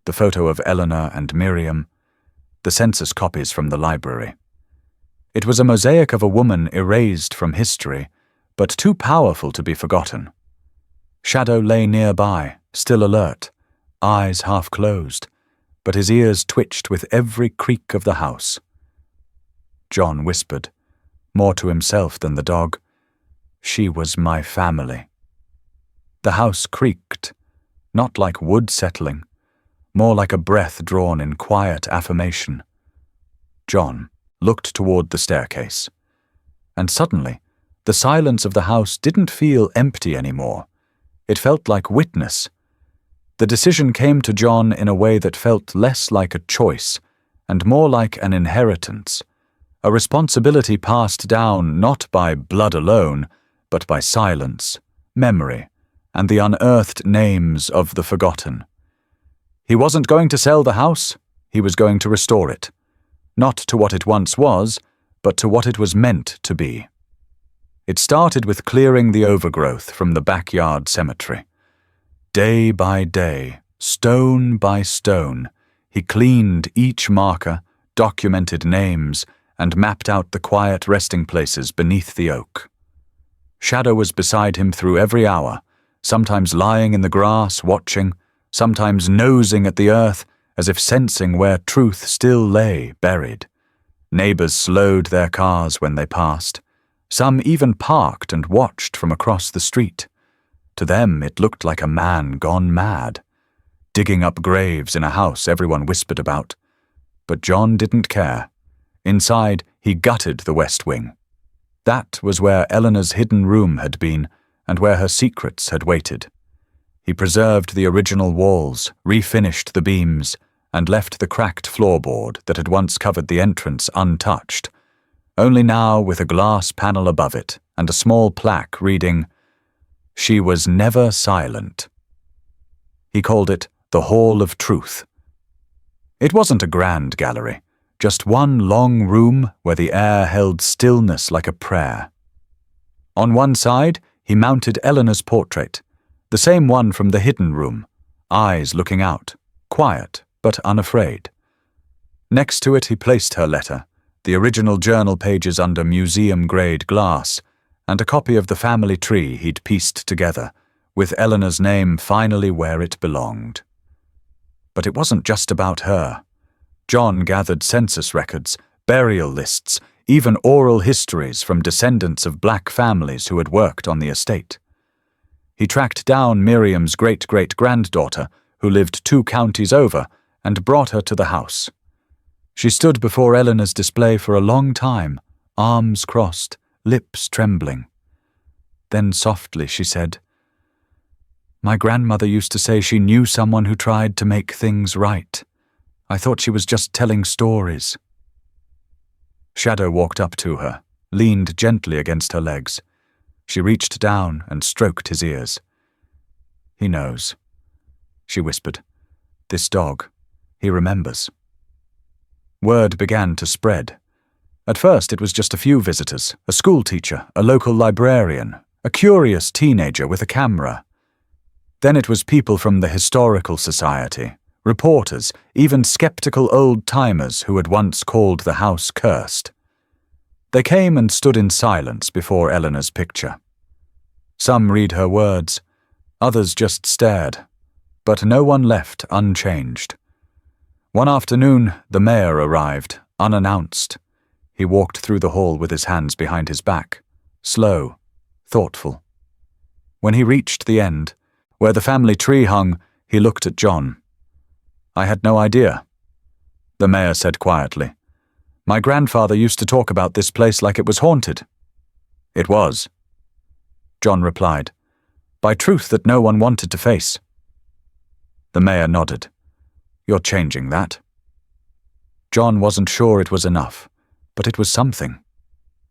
the photo of Eleanor and Miriam, the census copies from the library. It was a mosaic of a woman erased from history, but too powerful to be forgotten. Shadow lay nearby, still alert, eyes half closed, but his ears twitched with every creak of the house. John whispered, more to himself than the dog, "She was my family." The house creaked, not like wood settling, more like a breath drawn in quiet affirmation. John looked toward the staircase, and suddenly, the silence of the house didn't feel empty anymore. It felt like witness. The decision came to John in a way that felt less like a choice and more like an inheritance, a responsibility passed down not by blood alone, but by silence, memory, and the unearthed names of the forgotten. He wasn't going to sell the house, he was going to restore it, not to what it once was, but to what it was meant to be. It started with clearing the overgrowth from the backyard cemetery. Day by day, stone by stone, he cleaned each marker, documented names, and mapped out the quiet resting places beneath the oak. Shadow was beside him through every hour, sometimes lying in the grass watching, sometimes nosing at the earth as if sensing where truth still lay buried. Neighbors slowed their cars when they passed. Some even parked and watched from across the street. To them it looked like a man gone mad, digging up graves in a house everyone whispered about. But John didn't care. Inside, he gutted the West Wing. That was where Eleanor's hidden room had been, and where her secrets had waited. He preserved the original walls, refinished the beams, and left the cracked floorboard that had once covered the entrance untouched, only now with a glass panel above it and a small plaque reading, "She was never silent." He called it the Hall of Truth. It wasn't a grand gallery, just one long room where the air held stillness like a prayer. On one side, he mounted Eleanor's portrait, the same one from the hidden room, eyes looking out, quiet but unafraid. Next to it he placed her letter, the original journal pages under museum-grade glass, and a copy of the family tree he'd pieced together, with Eleanor's name finally where it belonged. But it wasn't just about her. John gathered census records, burial lists, even oral histories from descendants of black families who had worked on the estate. He tracked down Miriam's great-great-granddaughter, who lived 2 counties over, and brought her to the house. She stood before Eleanor's display for a long time, arms crossed, lips trembling. Then softly she said, "My grandmother used to say she knew someone who tried to make things right. I thought she was just telling stories." Shadow walked up to her, leaned gently against her legs. She reached down and stroked his ears. "He knows," she whispered. "This dog, he remembers." Word began to spread. At first it was just a few visitors, a school teacher, a local librarian, a curious teenager with a camera. Then it was people from the Historical Society, reporters, even skeptical old-timers who had once called the house cursed. They came and stood in silence before Eleanor's picture. Some read her words, others just stared, but no one left unchanged. One afternoon, the mayor arrived, unannounced. He walked through the hall with his hands behind his back, slow, thoughtful. When he reached the end, where the family tree hung, He looked at John. "I had no idea," the mayor said quietly. "My grandfather used to talk about this place like it was haunted." "It was," John replied, "by truth that no one wanted to face." The mayor nodded. "You're changing that." John wasn't sure it was enough, but it was something.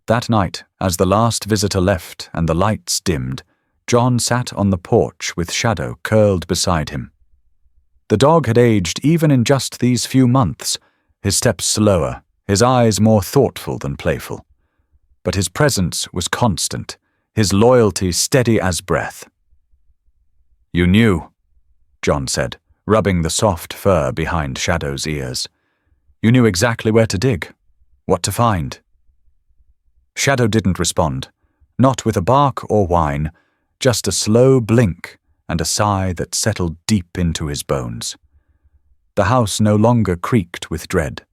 That night, as the last visitor left and the lights dimmed, John sat on the porch with Shadow curled beside him. The dog had aged even in just these few months, his steps slower, his eyes more thoughtful than playful. But his presence was constant, his loyalty steady as breath. "You knew," John said, rubbing the soft fur behind Shadow's ears. "You knew exactly where to dig, what to find." Shadow didn't respond, not with a bark or whine, just a slow blink and a sigh that settled deep into his bones. The house no longer creaked with dread.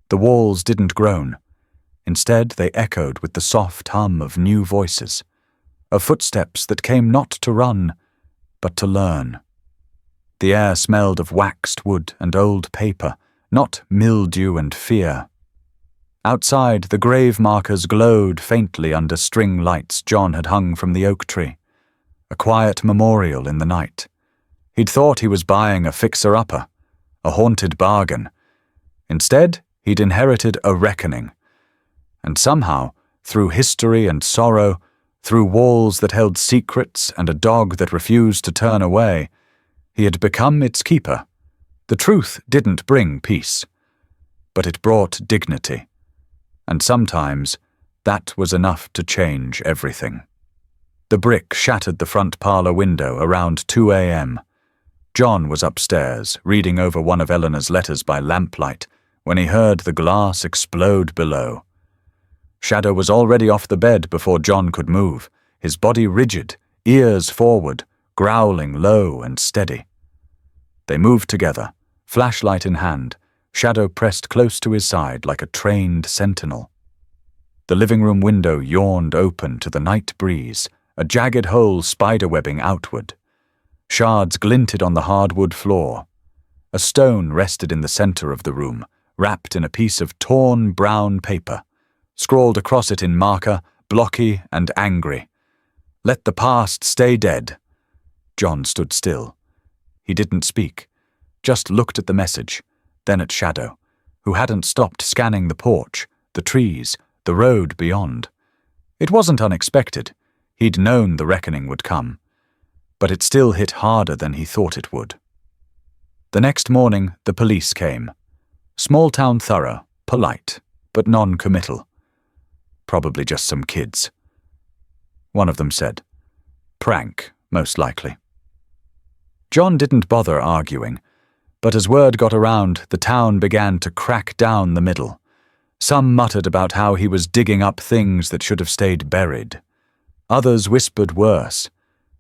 The walls didn't groan. Instead, they echoed with the soft hum of new voices, of footsteps that came not to run, but to learn. The air smelled of waxed wood and old paper, not mildew and fear. Outside, the grave markers glowed faintly under string lights John had hung from the oak tree, a quiet memorial in the night. He'd thought he was buying a fixer-upper, a haunted bargain. Instead, he'd inherited a reckoning. And somehow, through history and sorrow, through walls that held secrets and a dog that refused to turn away, he had become its keeper. The truth didn't bring peace, but it brought dignity. And sometimes, that was enough to change everything. The brick shattered the front parlor window around 2 a.m. John was upstairs, reading over one of Eleanor's letters by lamplight, when he heard the glass explode below. Shadow was already off the bed before John could move, his body rigid, ears forward, growling low and steady. They moved together, flashlight in hand, Shadow pressed close to his side like a trained sentinel. The living room window yawned open to the night breeze, a jagged hole spiderwebbing outward. Shards glinted on the hardwood floor. A stone rested in the center of the room, wrapped in a piece of torn brown paper. Scrawled across it in marker, blocky and angry. "Let the past stay dead." John stood still. He didn't speak, just looked at the message, then at Shadow, who hadn't stopped scanning the porch, the trees, the road beyond. It wasn't unexpected. He'd known the reckoning would come. But it still hit harder than he thought it would. The next morning, the police came. Small-town thorough, polite, but non-committal. Probably just some kids. One of them said. Prank, most likely. John didn't bother arguing, but as word got around, the town began to crack down the middle. Some muttered about how he was digging up things that should have stayed buried. Others whispered worse,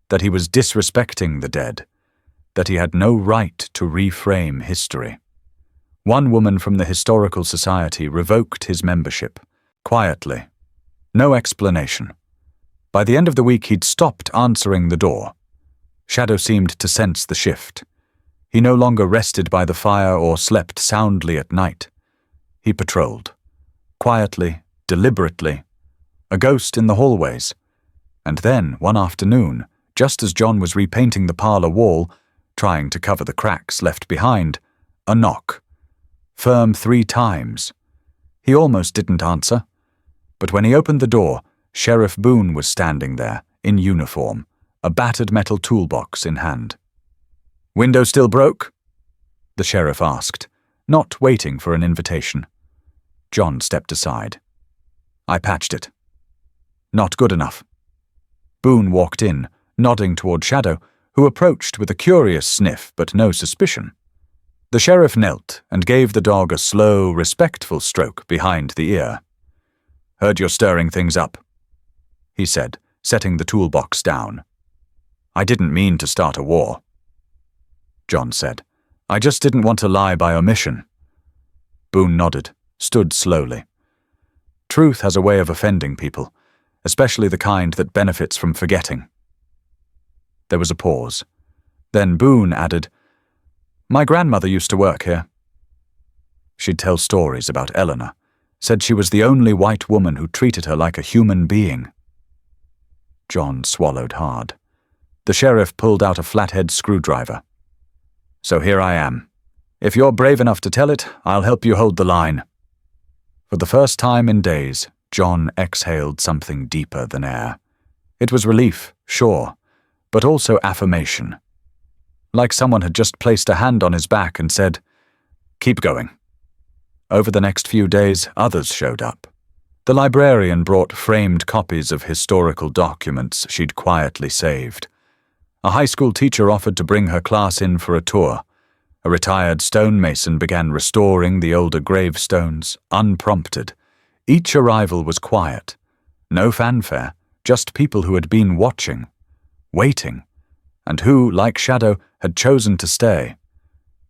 that he was disrespecting the dead, that he had no right to reframe history. One woman from the Historical Society revoked his membership, quietly. No explanation. By the end of the week, he'd stopped answering the door. Shadow seemed to sense the shift. He no longer rested by the fire or slept soundly at night. He patrolled. Quietly, deliberately. A ghost in the hallways. And then, one afternoon, just as John was repainting the parlor wall, trying to cover the cracks left behind, a knock. Firm 3 times. He almost didn't answer. But when he opened the door, Sheriff Boone was standing there, in uniform, a battered metal toolbox in hand. "Window still broke?" the sheriff asked, not waiting for an invitation. John stepped aside. "I patched it." "Not good enough." Boone walked in, nodding toward Shadow, who approached with a curious sniff but no suspicion. The sheriff knelt and gave the dog a slow, respectful stroke behind the ear. "Heard you're stirring things up," he said, setting the toolbox down. "I didn't mean to start a war," John said. "I just didn't want to lie by omission." Boone nodded, stood slowly. Truth has a way of offending people, especially the kind that benefits from forgetting. There was a pause. Then Boone added, My grandmother used to work here. She'd tell stories about Eleanor, said she was the only white woman who treated her like a human being. John swallowed hard. The sheriff pulled out a flathead screwdriver. So here I am. If you're brave enough to tell it, I'll help you hold the line. For the first time in days, John exhaled something deeper than air. It was relief, sure, but also affirmation. Like someone had just placed a hand on his back and said, "Keep going." Over the next few days, others showed up. The librarian brought framed copies of historical documents she'd quietly saved. A high school teacher offered to bring her class in for a tour. A retired stonemason began restoring the older gravestones, unprompted. Each arrival was quiet. No fanfare, just people who had been watching, waiting, and who, like Shadow, had chosen to stay.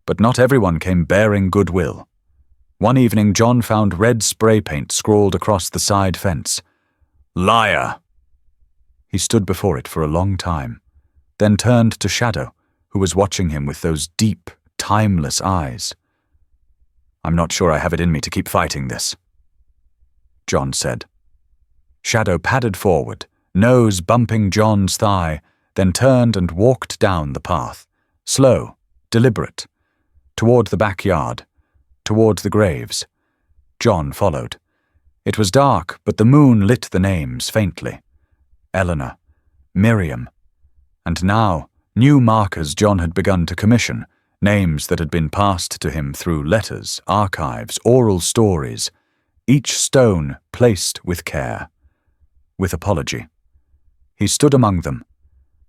But not everyone came bearing goodwill. One evening, John found red spray paint scrawled across the side fence. "Liar!" He stood before it for a long time, then turned to Shadow, who was watching him with those deep, timeless eyes. "I'm not sure I have it in me to keep fighting this," John said. Shadow padded forward, nose bumping John's thigh, then turned and walked down the path, slow, deliberate, toward the backyard, toward the graves. John followed. It was dark, but the moon lit the names faintly. Eleanor, Miriam, and now new markers John had begun to commission, names that had been passed to him through letters, archives, oral stories, each stone placed with care, with apology. He stood among them.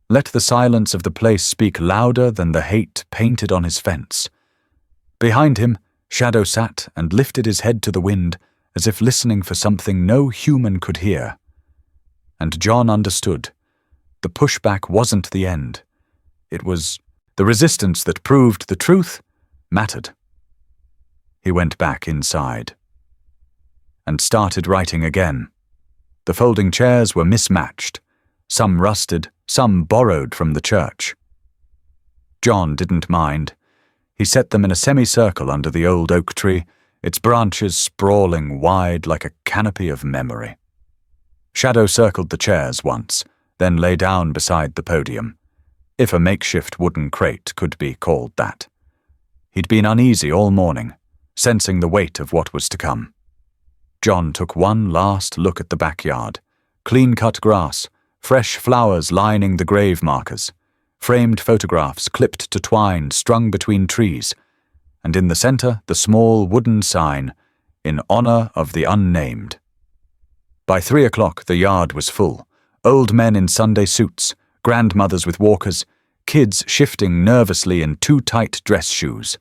Let the silence of the place speak louder than the hate painted on his fence. Behind him, Shadow sat and lifted his head to the wind as if listening for something no human could hear. And John understood. The pushback wasn't the end. It was the resistance that proved the truth mattered. He went back inside and started writing again. The folding chairs were mismatched, some rusted, some borrowed from the church. John didn't mind. He set them in a semicircle under the old oak tree, its branches sprawling wide like a canopy of memory. Shadow circled the chairs once, then lay down beside the podium, if a makeshift wooden crate could be called that. He'd been uneasy all morning, sensing the weight of what was to come. John took one last look at the backyard, clean-cut grass, fresh flowers lining the grave markers, framed photographs clipped to twine strung between trees, and in the center the small wooden sign, "In honor of the unnamed." By 3 o'clock the yard was full, old men in Sunday suits, grandmothers with walkers, kids shifting nervously in too tight dress shoes.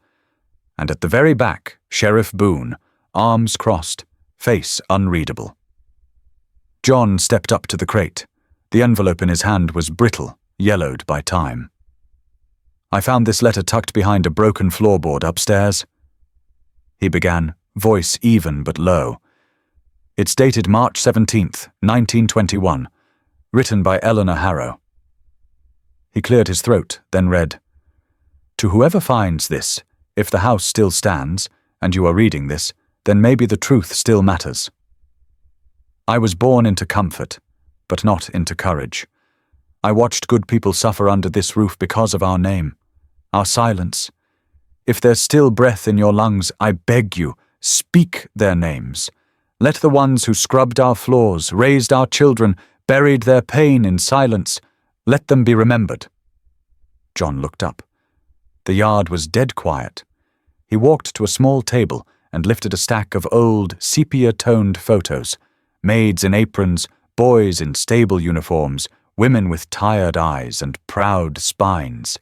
And at the very back, Sheriff Boone, arms crossed, face unreadable. John stepped up to the crate. The envelope in his hand was brittle, yellowed by time. "I found this letter tucked behind a broken floorboard upstairs," he began, voice even but low. "It's dated March 17th, 1921, written by Eleanor Harrow." He cleared his throat, then read, "To whoever finds this, if the house still stands, and you are reading this, then maybe the truth still matters. I was born into comfort, but not into courage. I watched good people suffer under this roof because of our name, our silence. If there's still breath in your lungs, I beg you, speak their names. Let the ones who scrubbed our floors, raised our children, buried their pain in silence, let them be remembered." John looked up. The yard was dead quiet. He walked to a small table and lifted a stack of old, sepia-toned photos, maids in aprons, boys in stable uniforms, women with tired eyes and proud spines.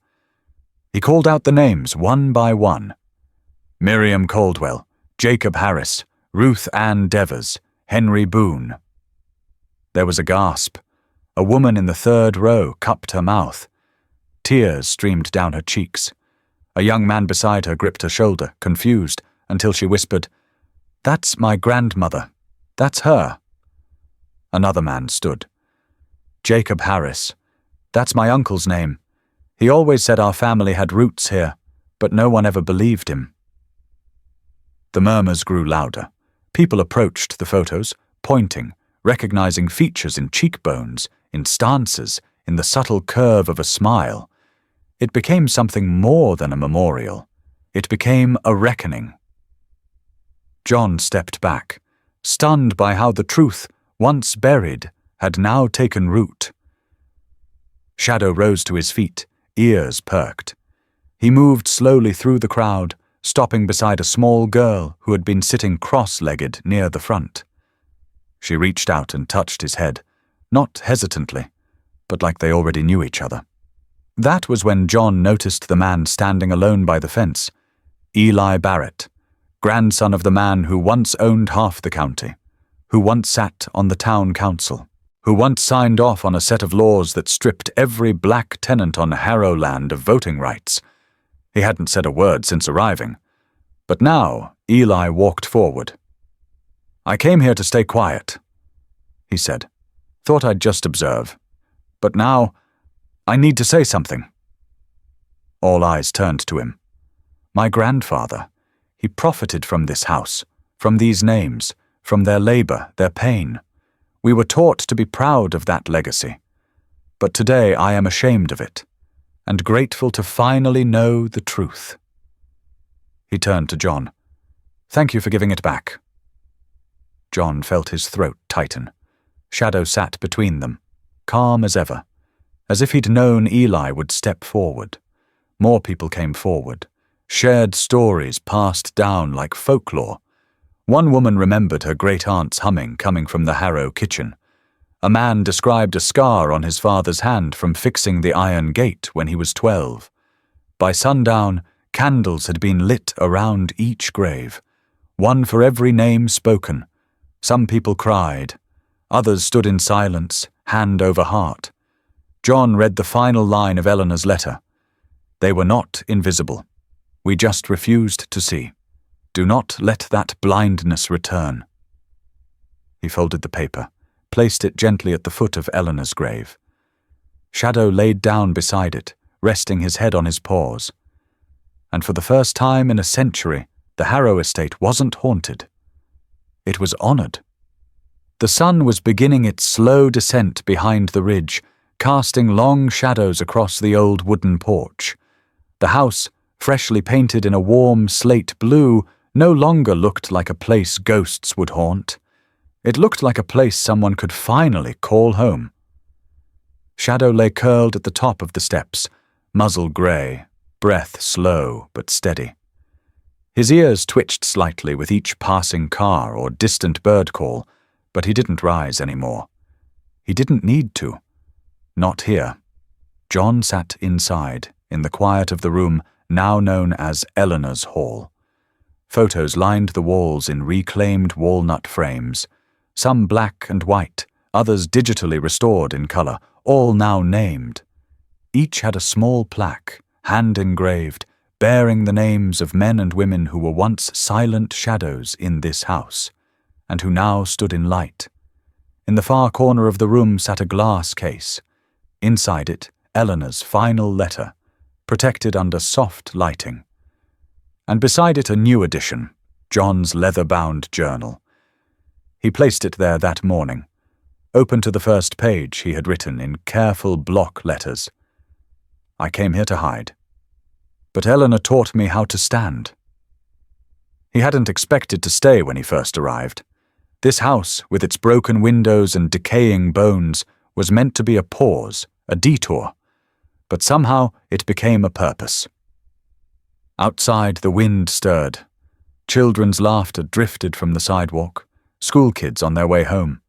He called out the names one by one. Miriam Caldwell, Jacob Harris, Ruth Ann Devers, Henry Boone. There was a gasp. A woman in the third row cupped her mouth. Tears streamed down her cheeks. A young man beside her gripped her shoulder, confused, until she whispered, "That's my grandmother. That's her." Another man stood. "Jacob Harris. That's my uncle's name. He always said our family had roots here. but no one ever believed him. The murmurs grew louder. People approached the photos, pointing, recognizing features in cheekbones, in stances, in the subtle curve of a smile. It became something more than a memorial. It became a reckoning. John stepped back, stunned by how the truth, once buried, had now taken root. Shadow rose to his feet, ears perked. He moved slowly through the crowd, stopping beside a small girl who had been sitting cross-legged near the front. She reached out and touched his head, not hesitantly, but like they already knew each other. That was when John noticed the man standing alone by the fence, Eli Barrett, grandson of the man who once owned half the county, who once sat on the town council, who once signed off on a set of laws that stripped every black tenant on Harrowland of voting rights. He hadn't said a word since arriving, but now Eli walked forward. "I came here to stay quiet," he said. "Thought I'd just observe. But now, I need to say something." All eyes turned to him. My grandfather. He profited from this house, from these names, from their labor, their pain. We were taught to be proud of that legacy. But today I am ashamed of it, and grateful to finally know the truth. He turned to John. "Thank you for giving it back." John felt his throat tighten. Shadow sat between them, calm as ever, as if he'd known Eli would step forward. More people came forward. Shared stories passed down like folklore. One woman remembered her great-aunt's humming coming from the Harrow kitchen. A man described a scar on his father's hand from fixing the iron gate when he was 12. By sundown, candles had been lit around each grave, one for every name spoken. Some people cried. Others stood in silence, hand over heart. John read the final line of Eleanor's letter. "They were not invisible. We just refused to see. Do not let that blindness return." He folded the paper, placed it gently at the foot of Eleanor's grave. Shadow laid down beside it, resting his head on his paws. And for the first time in a century, the Harrow estate wasn't haunted. It was honored. The sun was beginning its slow descent behind the ridge, casting long shadows across the old wooden porch. The house, freshly painted in a warm slate blue, no longer looked like a place ghosts would haunt. It looked like a place someone could finally call home. Shadow lay curled at the top of the steps, muzzle grey, breath slow but steady. His ears twitched slightly with each passing car or distant bird call, but he didn't rise anymore. He didn't need to. Not here. John sat inside, in the quiet of the room now known as Eleanor's Hall. Photos lined the walls in reclaimed walnut frames, some black and white, others digitally restored in color, all now named. Each had a small plaque, hand-engraved, bearing the names of men and women who were once silent shadows in this house, and who now stood in light. In the far corner of the room sat a glass case. Inside it, Eleanor's final letter, protected under soft lighting. And beside it a new edition, John's leather-bound journal. He placed it there that morning, open to the first page he had written in careful block letters. "I came here to hide. But Eleanor taught me how to stand." He hadn't expected to stay when he first arrived. This house, with its broken windows and decaying bones, was meant to be a pause, a detour. But somehow it became a purpose. Outside, the wind stirred. Children's laughter drifted from the sidewalk, school kids on their way home.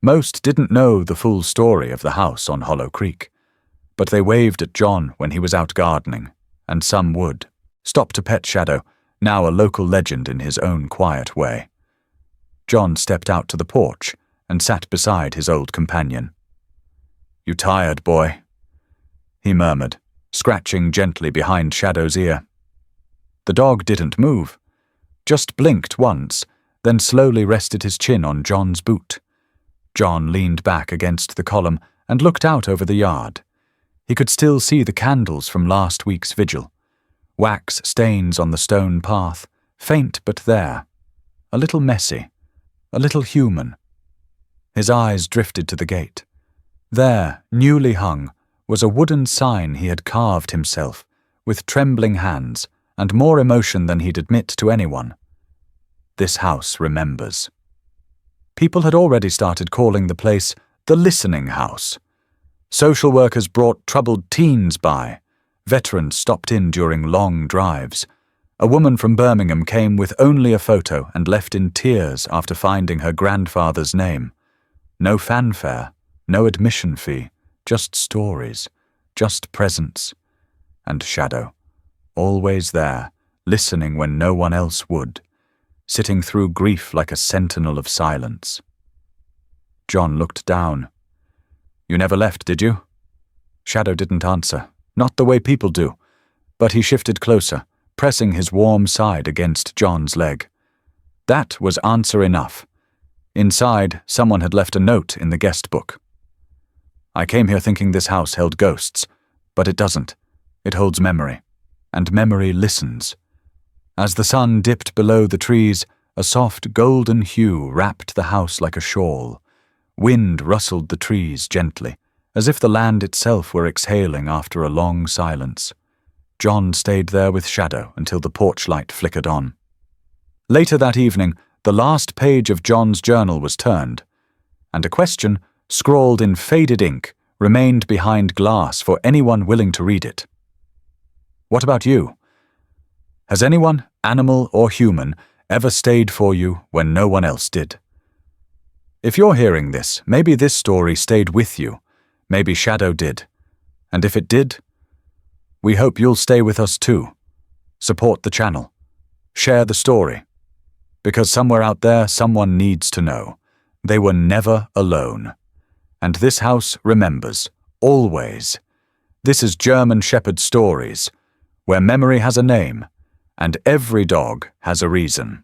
Most didn't know the full story of the house on Hollow Creek, but they waved at John when he was out gardening, and some would. Stop to pet Shadow, now a local legend in his own quiet way. John stepped out to the porch and sat beside his old companion. "You tired, boy?" he murmured, scratching gently behind Shadow's ear. The dog didn't move, just blinked once, then slowly rested his chin on John's boot. John leaned back against the column and looked out over the yard. He could still see the candles from last week's vigil. Wax stains on the stone path, faint but there. A little messy, a little human. His eyes drifted to the gate. There, newly hung, was a wooden sign he had carved himself, with trembling hands and more emotion than he'd admit to anyone. This house remembers. People had already started calling the place the Listening House. Social workers brought troubled teens by. Veterans stopped in during long drives. A woman from Birmingham came with only a photo and left in tears after finding her grandfather's name. No fanfare, no admission fee, just stories, just presence. And Shadow, always there, listening when no one else would, sitting through grief like a sentinel of silence. John looked down. "You never left, did you?" Shadow didn't answer, not the way people do, but he shifted closer, pressing his warm side against John's leg. That was answer enough. Inside, someone had left a note in the guest book. "I came here thinking this house held ghosts, but it doesn't. It holds memory, and memory listens." As the sun dipped below the trees, a soft golden hue wrapped the house like a shawl. Wind rustled the trees gently, as if the land itself were exhaling after a long silence. John stayed there with Shadow until the porch light flickered on. Later that evening, the last page of John's journal was turned, and a question, scrawled in faded ink, remained behind glass for anyone willing to read it. "What about you? Has anyone, animal or human, ever stayed for you when no one else did? If you're hearing this, maybe this story stayed with you. Maybe Shadow did. And if it did, we hope you'll stay with us too. Support the channel. Share the story. Because somewhere out there, someone needs to know. They were never alone. And this house remembers, always. This is German Shepherd Stories, where memory has a name, and every dog has a reason.